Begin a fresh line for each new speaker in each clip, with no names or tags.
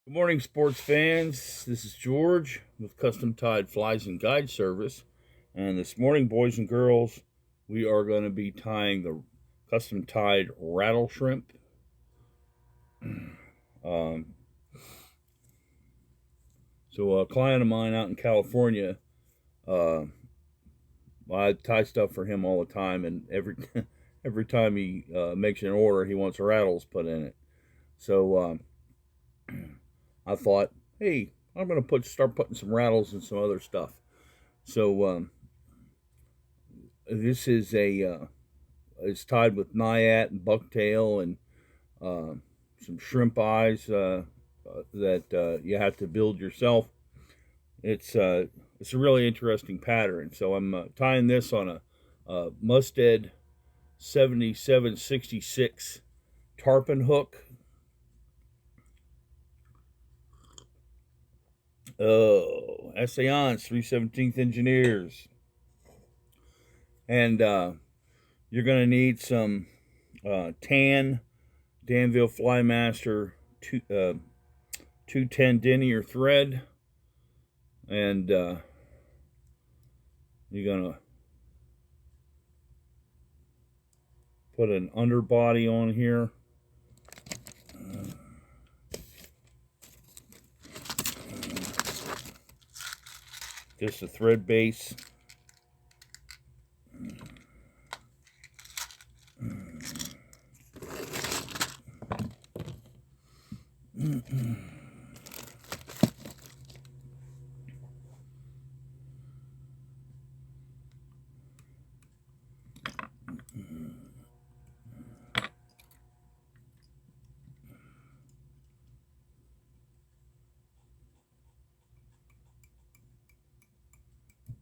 Good morning, sports fans. This is George with Custom Tied Flies and Guide Service. And this morning, boys and girls, we are going to be tying the custom tied rattle shrimp. So a client of mine out in California, I tie stuff for him all the time, and every time he makes an order, he wants rattles put in it. So I thought, hey, I'm going to start putting some rattles and some other stuff. So this is it's tied with Nayat and Bucktail and some shrimp eyes that you have to build yourself. It's a really interesting pattern. So I'm tying this on a Mustad 7766 tarpon hook. Oh, Essayance 317th Engineers. And you're going to need some tan Danville Flymaster 210 denier thread. And you're going to put an underbody on here. Just a thread base.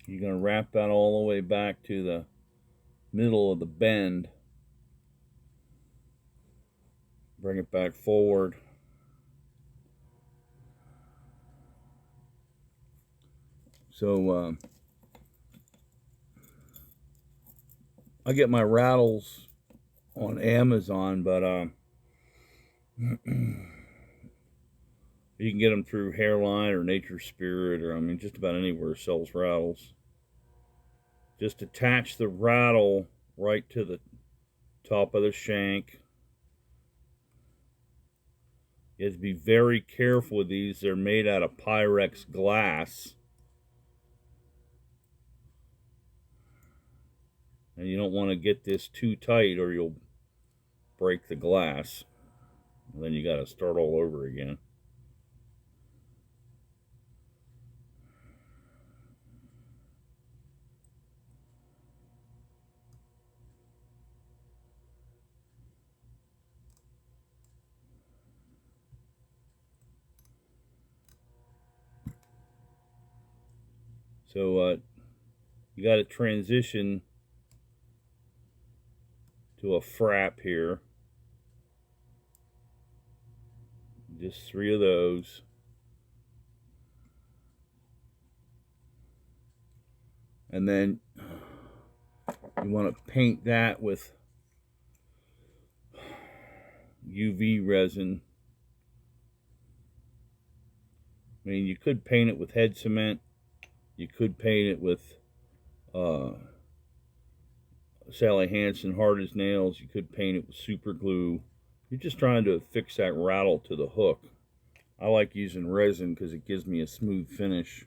You're going to wrap that all the way back to the middle of the bend. Bring it back forward. So I get my rattles on Amazon, but you can get them through Hairline or Nature Spirit, or I mean just about anywhere sells rattles. Just attach the rattle right to the top of the shank. You have to be very careful with these. They're made out of Pyrex glass. And you don't want to get this too tight or you'll break the glass. And then you got to start all over again. So you got to transition to a frap here. Just 3 of those. And then you want to paint that with UV resin. I mean, you could paint it with head cement. You could paint it with Sally Hansen hard as nails. You could paint it with super glue. You're just trying to fix that rattle to the hook. I like using resin because it gives me a smooth finish.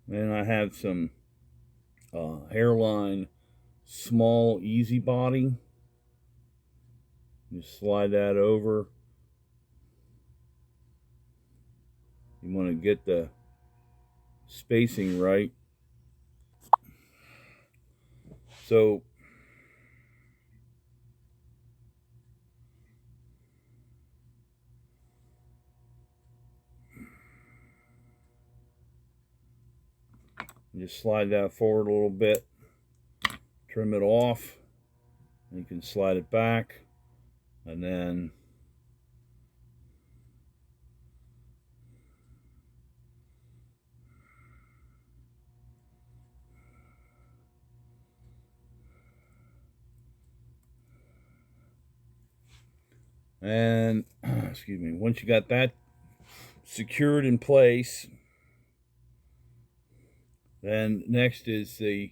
Then I have some Hairline small easy body. Just slide that over. You want to get the spacing right. So just slide that forward a little bit, trim it off. You can slide it back, and then excuse me, once you got that secured in place, then next is the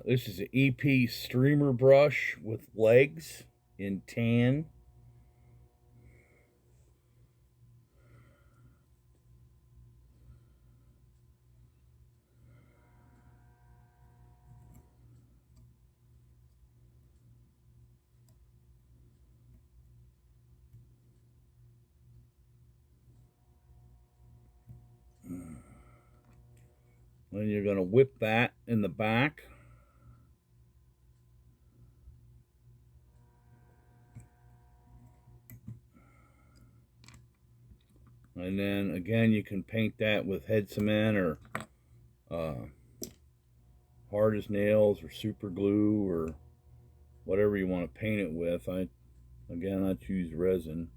this is an EP streamer brush with legs in tan. Then you're going to whip that in the back. And then again, you can paint that with head cement or hard as nails or super glue or whatever you want to paint it with. I choose resin.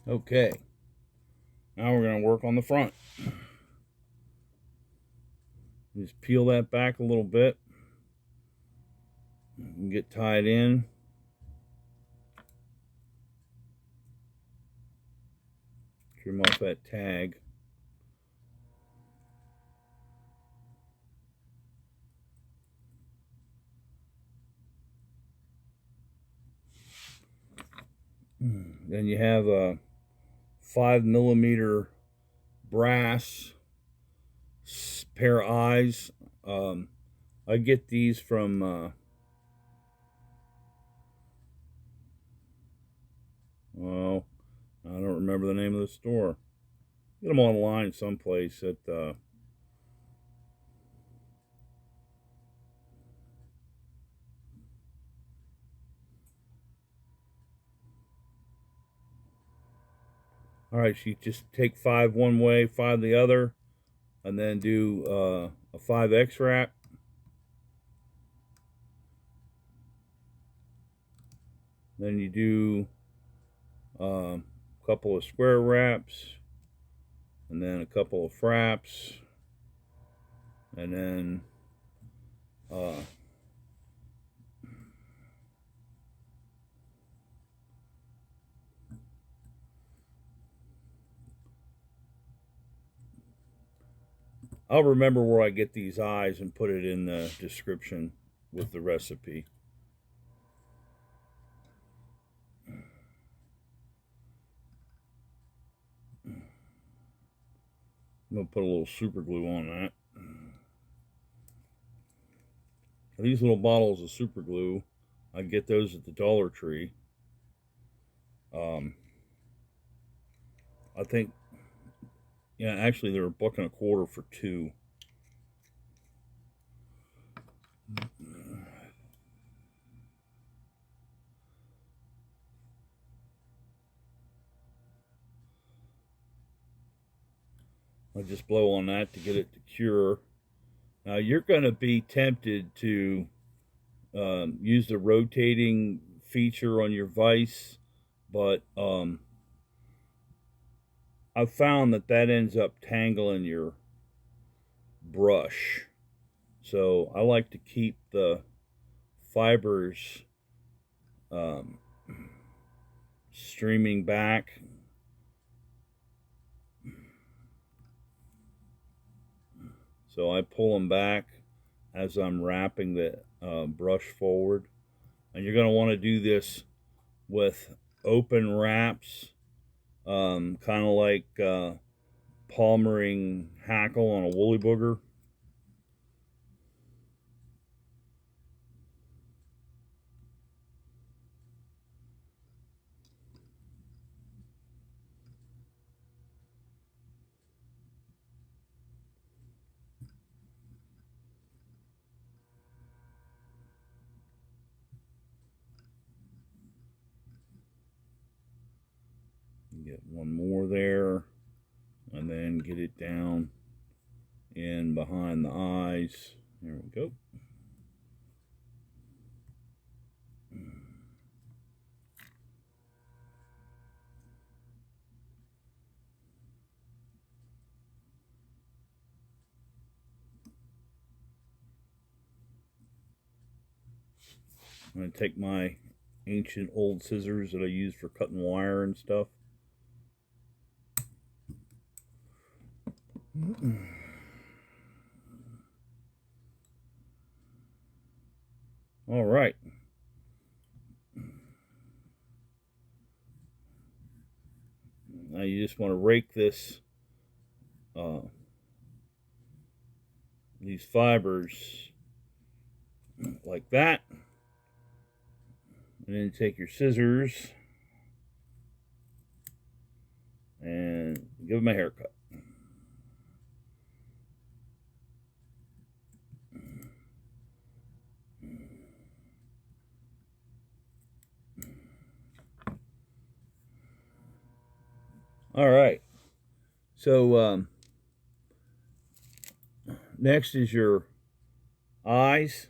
Okay, now we're going to work on the front. Just peel that back a little bit and get tied in. Trim off that tag. Then you have a 5mm brass pair of eyes. I get these from well, I don't remember the name of the store. Get them online someplace at all right, so you just take 5 one way, 5 the other, and then do a 5X wrap. Then you do a couple of square wraps, and then a couple of fraps, and then I'll remember where I get these eyes and put it in the description with the recipe. I'm going to put a little super glue on that. These little bottles of super glue, I get those at the Dollar Tree. I think, yeah, actually they're $1.25 for 2. I just blow on that to get it to cure. Now you're going to be tempted to use the rotating feature on your vise, but I've found that ends up tangling your brush. So I like to keep the fibers streaming back. So I pull them back as I'm wrapping the brush forward. And you're going to want to do this with open wraps, kind of like palmering hackle on a woolly booger. Get one more there, and then get it down in behind the eyes. There we go. I'm going to take my ancient old scissors that I use for cutting wire and stuff. All right. Now you just want to rake this, these fibers like that. And then take your scissors and give them a haircut. All right. So next is your eyes.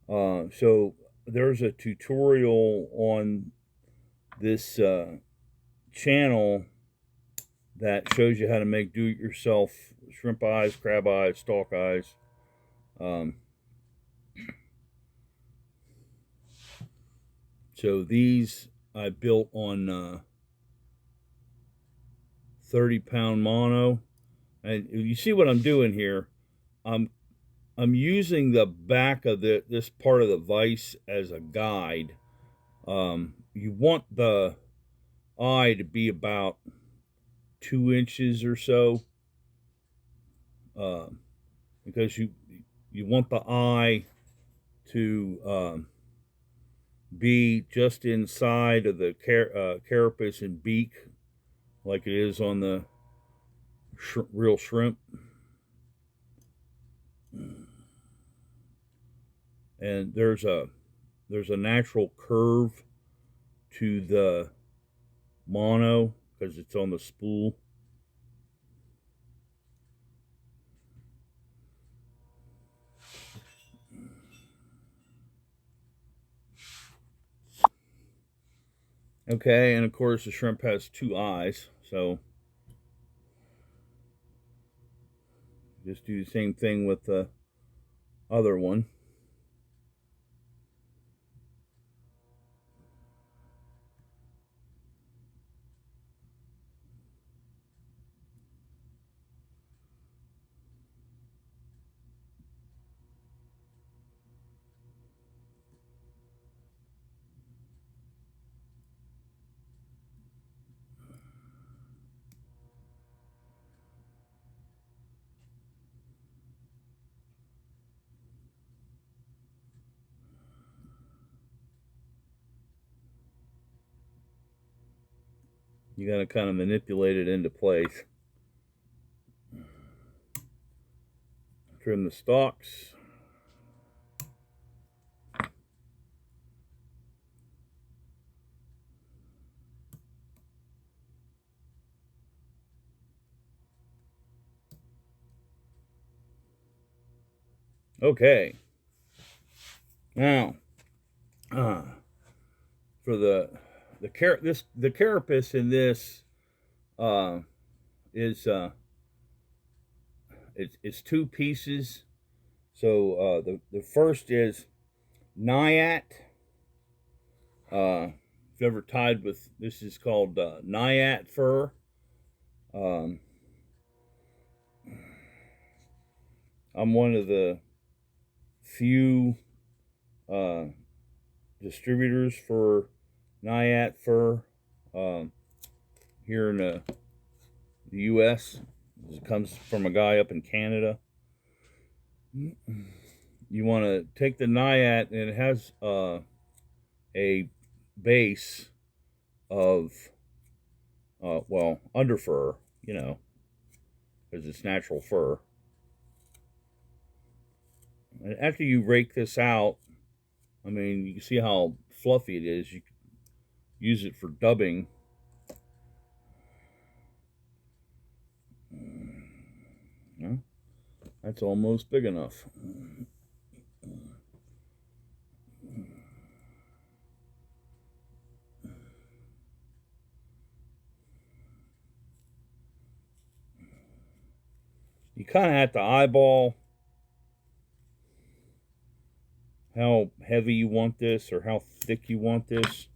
So there's a tutorial on this channel that shows you how to make do-it-yourself shrimp eyes, crab eyes, stalk eyes. So these I built on 30-pound mono, and you see what I'm doing here. I'm using the back of this part of the vise as a guide. You want the eye to be about 2 inches or so, because you want the eye to be just inside of the carapace and beak, like it is on the real shrimp. And there's a natural curve to the mono because it's on the spool. Okay, and of course the shrimp has 2 eyes, so just do the same thing with the other one. You got to kind of manipulate it into place. Trim the stalks. Okay. Now, for the carapace in this is it's 2 pieces. So the first is Nayat. If you ever tied with, this is called Nayat fur. I'm one of the few distributors for Nayat fur here in the U.S. It comes from a guy up in Canada. You want to take the Nayat, and it has a base of well, under fur, you know, because it's natural fur. And after you rake this out, I mean, you can see how fluffy it is. You can use it for dubbing. That's almost big enough. You kind of have to eyeball how heavy you want this or how thick you want this.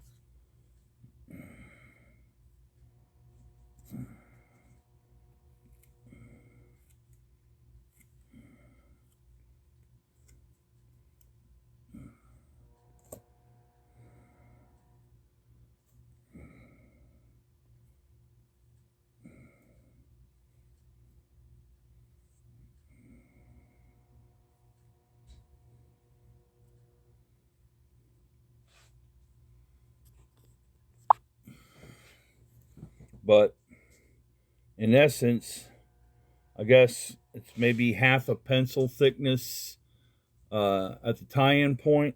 But in essence, I guess it's maybe half a pencil thickness at the tie-in point.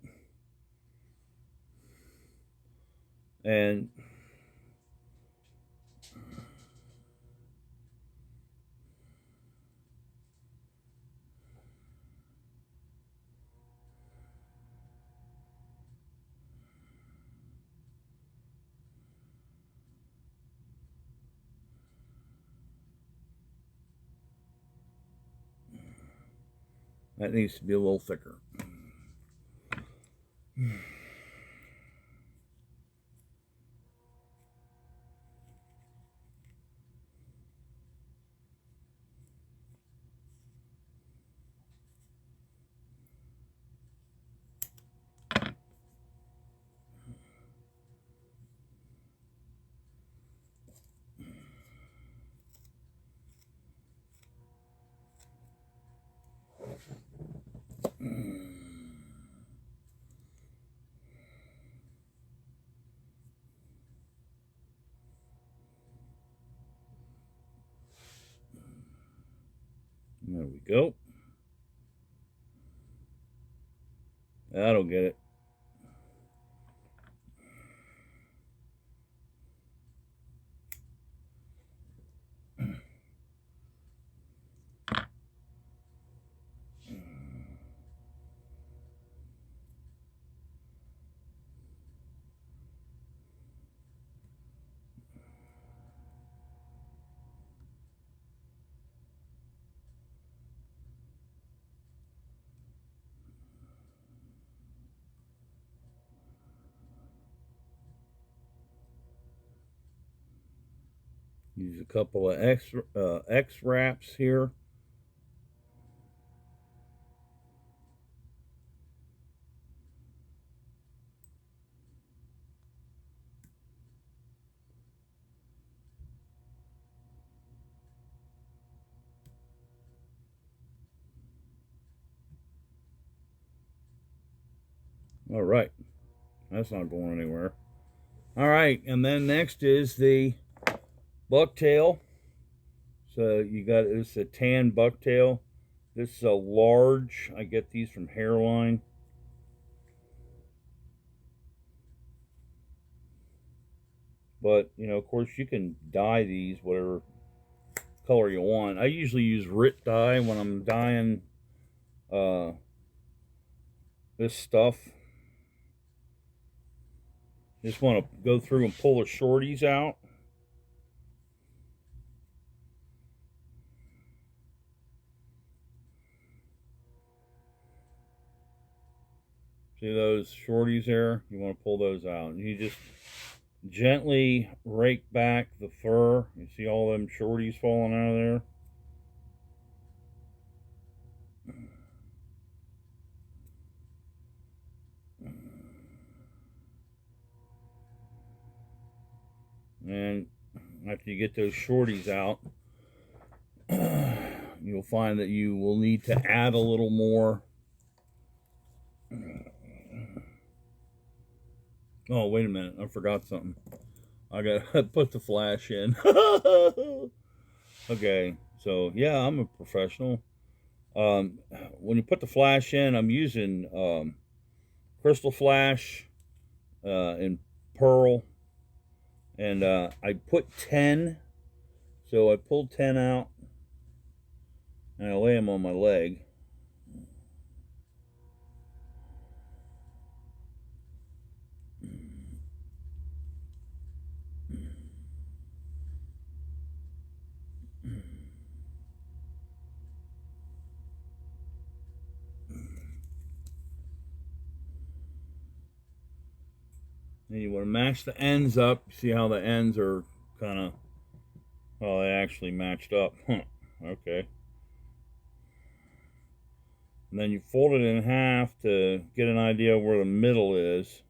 And that needs to be a little thicker. There we go. That'll get it. Use a couple of X wraps here. All right, that's not going anywhere. All right, and then next is the bucktail. So you got this a tan bucktail. This is a large. I get these from Hairline. But you know, of course, you can dye these whatever color you want. I usually use RIT dye when I'm dyeing this stuff. Just want to go through and pull the shorties out. See those shorties there? You want to pull those out. And you just gently rake back the fur. You see all them shorties falling out of there? And after you get those shorties out, you'll find that you will need to add a little more. Oh, wait a minute. I forgot something. I got to put the flash in. Okay, so yeah, I'm a professional. When you put the flash in, I'm using Krystal Flash and Pearl. And I put 10. So I pulled 10 out. And I lay them on my leg. And you want to match the ends up. See how the ends are kind of, well, they actually matched up. Huh. Okay. And then you fold it in half to get an idea where the middle is.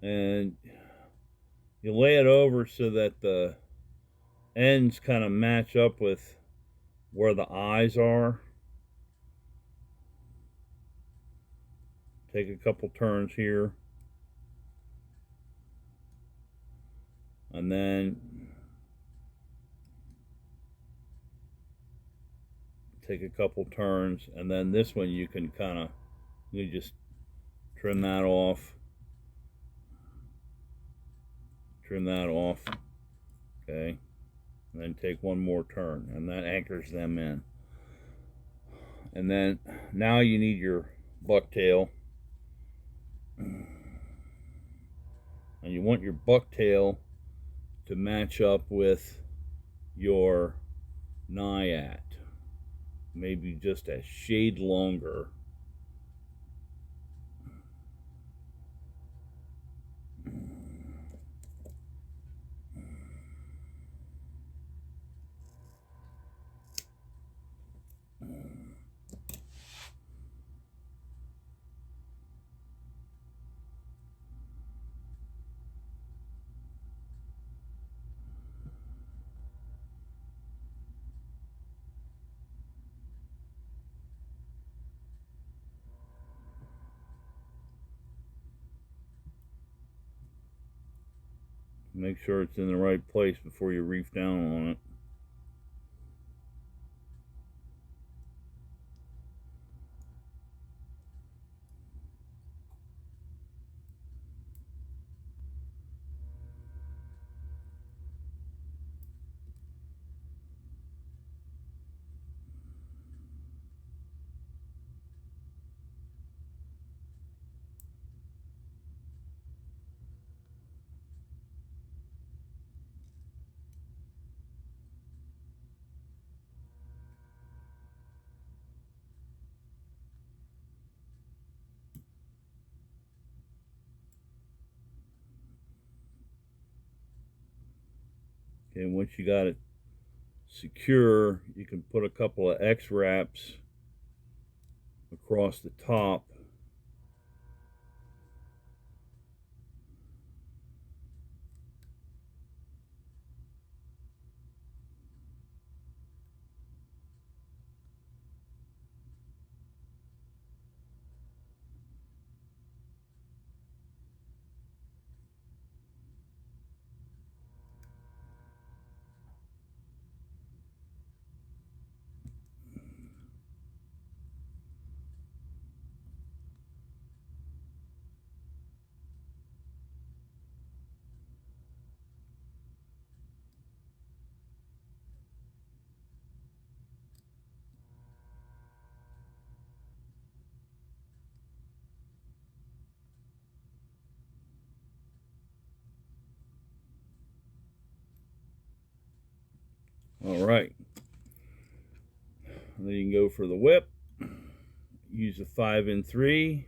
And you lay it over so that the ends kind of match up with where the eyes are. Take a couple turns here. And then take a couple turns. And then this one you can kind of, you just trim that off. Trim that off. Okay. And then take one more turn. And that anchors them in. And then now you need your bucktail. And you want your bucktail to match up with your Nayat. Maybe just a shade longer. Make sure it's in the right place before you reef down on it. Okay, once you got it secure, you can put a couple of X wraps across the top. All right. And then you can go for the whip. Use a 5-3.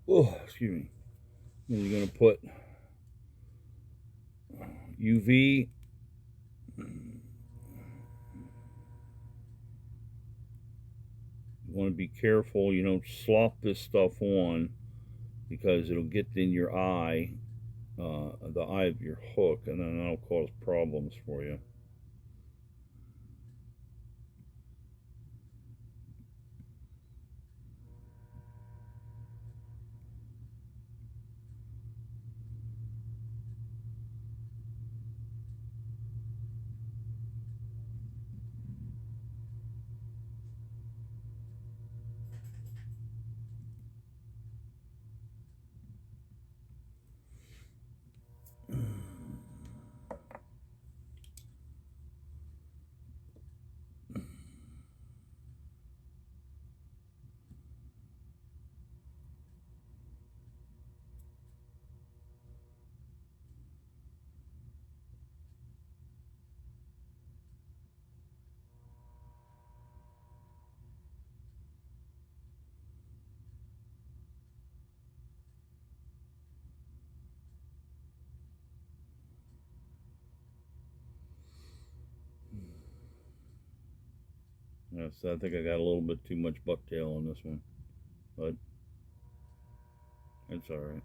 Oh, excuse me. Then you're going to put UV. You want to be careful you don't slop this stuff on because it'll get in your eye the eye of your hook, and then that'll cause problems for you. Yes, I think I got a little bit too much bucktail on this one, but it's all right.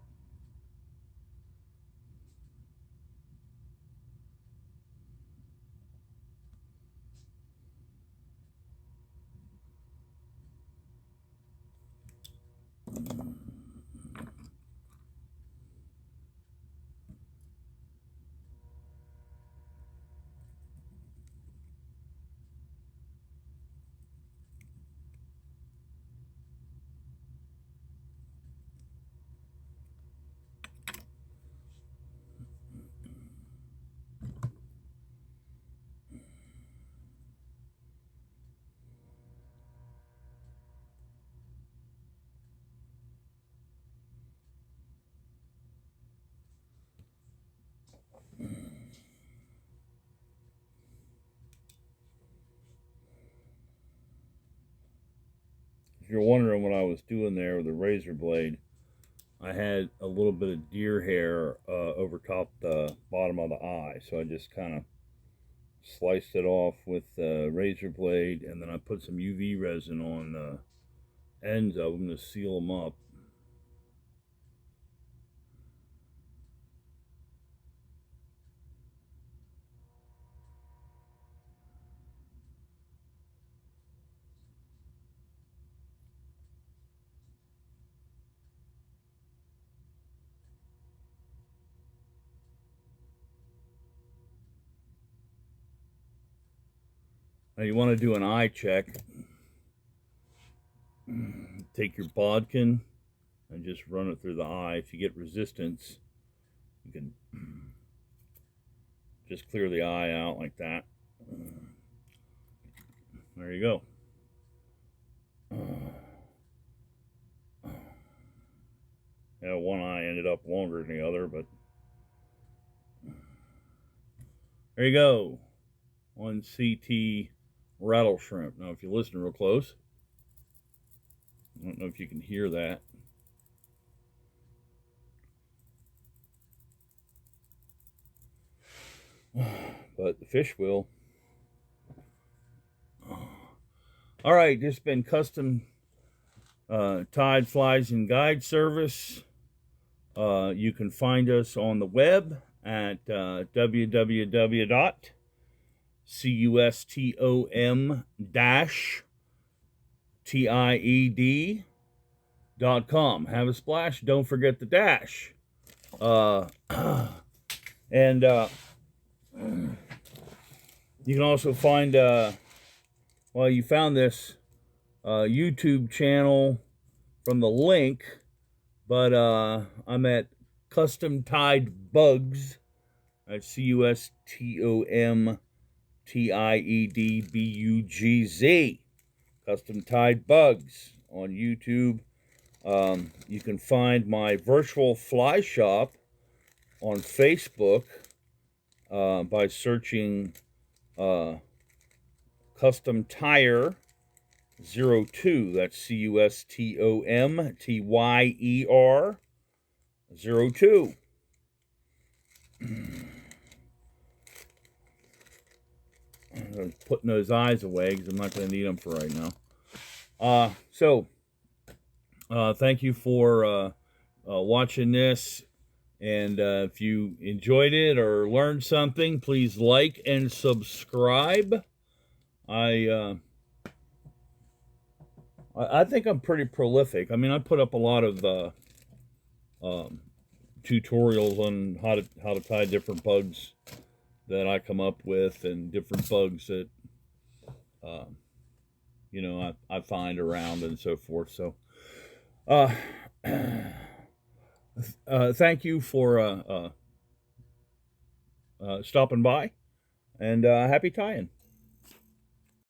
If you're wondering what I was doing there with the razor blade, I had a little bit of deer hair over top the bottom of the eye, so I just kind of sliced it off with the razor blade, and then I put some UV resin on the ends of them to seal them up. Now you want to do an eye check. Take your bodkin and just run it through the eye. If you get resistance, you can just clear the eye out like that. There you go. Yeah, one eye ended up longer than the other, but there you go. One CT rattle shrimp. Now, if you listen real close, I don't know if you can hear that. But the fish will. All right, this has been Custom Tied Flies and Guide Service. You can find us on the web at www.custom-tied.com. Have a splash. Don't forget the dash. And you can also find, well, you found this YouTube channel from the link, but I'm at Custom Tied Bugs. That's CustomTiedBugz. Custom Tied Bugs on YouTube. You can find my virtual fly shop on Facebook by searching Custom Tire 02. That's CustomTyer 02. I'm putting those eyes away because I'm not going to need them for right now. Thank you for watching this. And if you enjoyed it or learned something, please like and subscribe. I think I'm pretty prolific. I mean, I put up a lot of tutorials on how to tie different bugs that I come up with, and different bugs that you know, I find around and so forth. So thank you for stopping by, and happy tying.